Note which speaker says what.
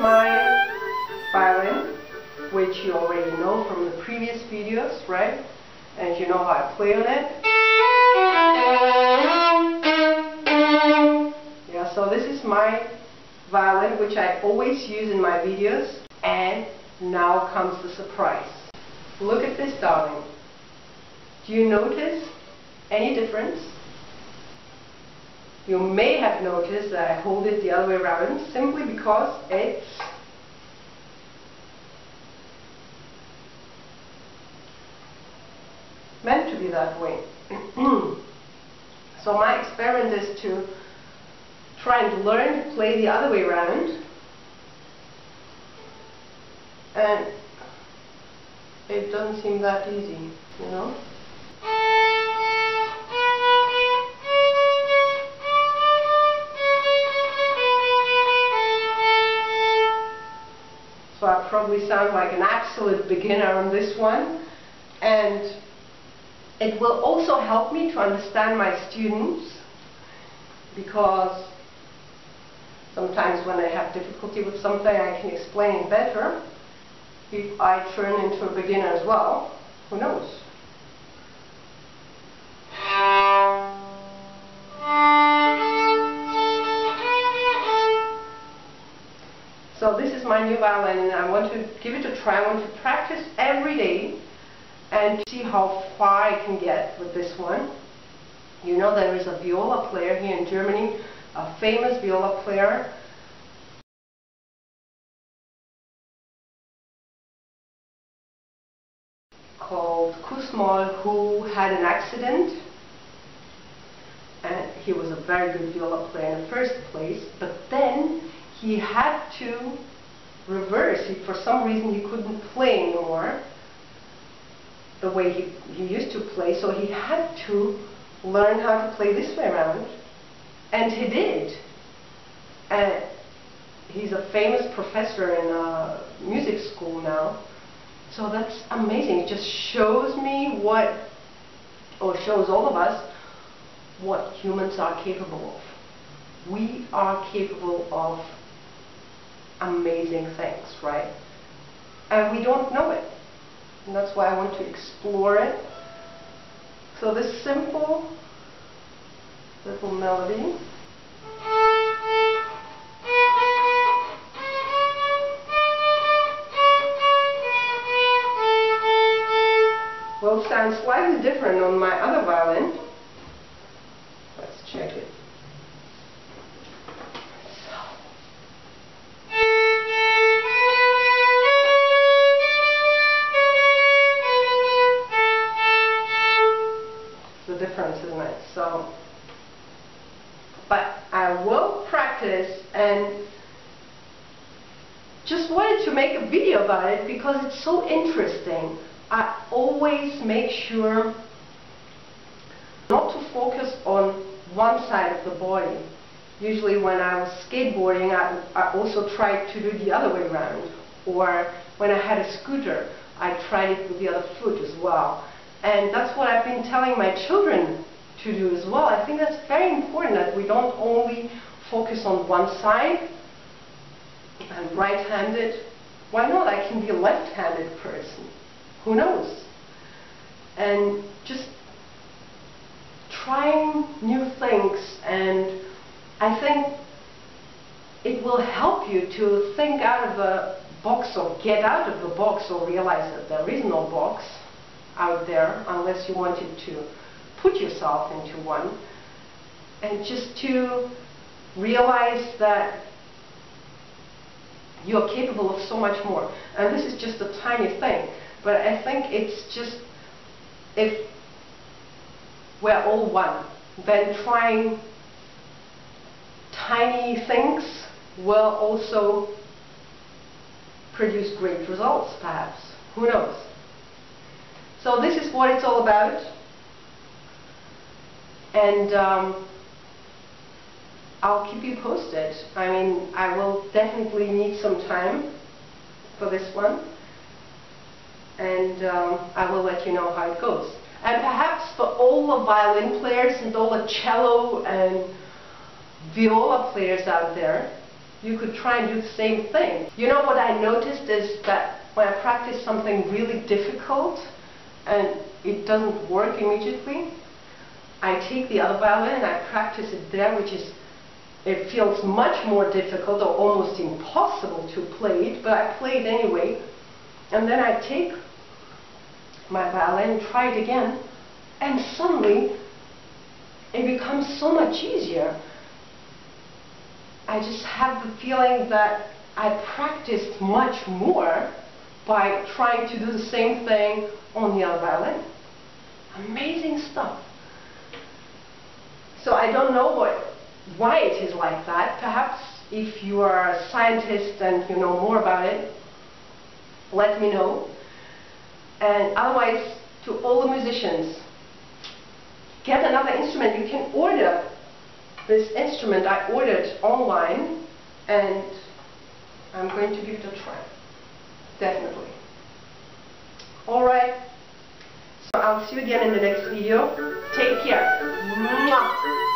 Speaker 1: my violin, which you already know from the previous videos, right? And you know how I play on it. Yeah, so this is my violin, which I always use in my videos. And now comes the surprise. Look at this, darling. Do you notice any difference? You may have noticed that I hold it the other way around simply because it's meant to be that way. So my experiment is to try and learn to play the other way around, and it doesn't seem that easy, you know? So I probably sound like an absolute beginner on this one, and it will also help me to understand my students, because sometimes when I have difficulty with something I can explain it better. If I turn into a beginner as well, who knows? So this is my new violin, and I want to give it a try. I want to practice every day and see how far I can get with this one. You know, there is a viola player here in Germany, a famous viola player, called Kusmol, who had an accident, and he was a very good viola player in the first place, but then he had to reverse. For some reason he couldn't play anymore the way he used to play, so he had to learn how to play this way around, and he did. And he's a famous professor in a music school now. So that's amazing. It just shows me what, or shows all of us, what humans are capable of. We are capable of amazing things, right? And we don't know it. And that's why I want to explore it. So this simple little melody will sound slightly different on my other violin. Let's check it. It's the difference, isn't it? So, but I will practice, and just wanted to make a video about it because it's so interesting. I always make sure not to focus on one side of the body. Usually when I was skateboarding, I also tried to do the other way around. Or when I had a scooter, I tried it with the other foot as well. And that's what I've been telling my children to do as well. I think that's very important, that we don't only focus on one side. I'm right-handed. Why not? I can be a left-handed person. Who knows? And just trying new things, and I think it will help you to think out of the box, or get out of the box, or realize that there is no box out there unless you wanted to put yourself into one, and just to realize that you're capable of so much more. And this is just a tiny thing. But I think it's just, if we're all one, then trying tiny things will also produce great results, perhaps. Who knows? So this is what it's all about. And I'll keep you posted. I mean, I will definitely need some time for this one. And I will let you know how it goes. And perhaps for all the violin players and all the cello and viola players out there, you could try and do the same thing. You know what I noticed is that when I practice something really difficult and it doesn't work immediately, I take the other violin and I practice it there, it feels much more difficult or almost impossible to play it, but I play it anyway. And then I take my violin, try it again, and suddenly it becomes so much easier. I just have the feeling that I practiced much more by trying to do the same thing on the other violin. Amazing stuff. So I don't know why it is like that. Perhaps if you are a scientist and you know more about it, let me know. And otherwise, to all the musicians, get another instrument. You can order this instrument. I ordered online, and I'm going to give it a try. Definitely. Alright. So I'll see you again in the next video. Take care. Mwah.